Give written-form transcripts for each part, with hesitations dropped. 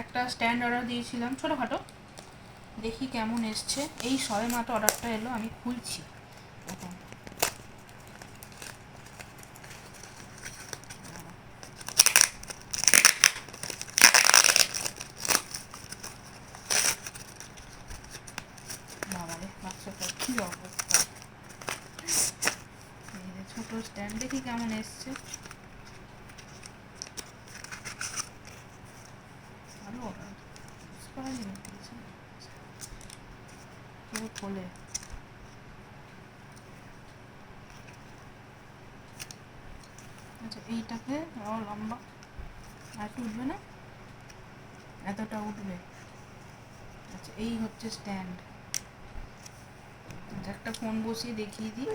একটা stand order দিয়েছিলাম ছোটোখাটো, দেখি কেমন এসছে। এই সবে মাত্র অর্ডারটা এলো, আমি খুলছি এখন। বাবারে বাচ্চাটার কী অবস্থা! এই যে ছোটো স্ট্যান্ড, দেখি কেমন এসছে। ভালো অর্ডার ইউজ করা জিনিস দিয়েছে, কেউ খোলে। আচ্ছা এইটাকে লম্বা আর একটু উঠবে না, এতটা উঠবে। আচ্ছা এই হচ্ছে স্ট্যান্ড। একটা ফোন বসিয়ে দেখিয়ে দিই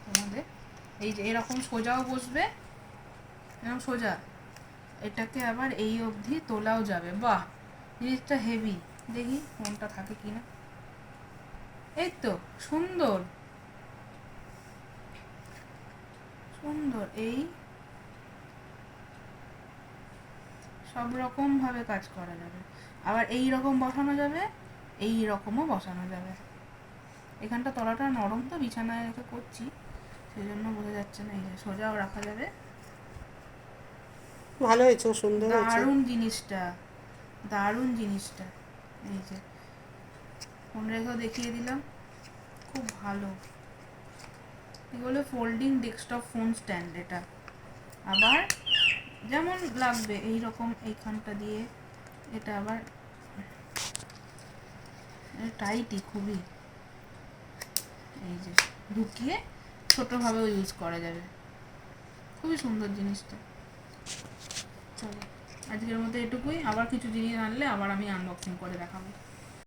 তোমাদের। এই যে এরকম সোজাও বসবে, এরকম সোজা, এটাকে আবার এই অবধি তোলাও যাবে। বাহ, জিনিসটা হেভি। দেখি ফোনটা থাকে কিনা। এই তো সুন্দর সুন্দর, এই সব রকম ভাবে কাজ করা যাবে। আবার এই রকম বসানো যাবে, এই রকমও বসানো যাবে। এখানটা তলাটা নরম তো, বিছানায় রেখে করছি সেই জন্য বোঝা যাচ্ছে না। এই যে সোজাও রাখা যাবে। ভালো হয়েছে, সুন্দর হয়েছে। দারুণ জিনিসটা, দারুণ জিনিসটা। এই যে ফোন রেখেও দেখিয়ে দিলাম, খুব ভালো। এগুলো ফোল্ডিং ডেস্কটপ ফোন স্ট্যান্ড। এটা আবার যেমন লাগবে এই রকম এইখানটা দিয়ে, এটা আবার টাইটই খুবই। এই যে ঢুকিয়ে ছোটোভাবেও ইউজ করা যাবে, খুবই সুন্দর জিনিসটা। চলো আজকের মতো এটুকুই, আবার কিছু জিনিস আনলে আবার আমি আনবক্সিং করে দেখাবো।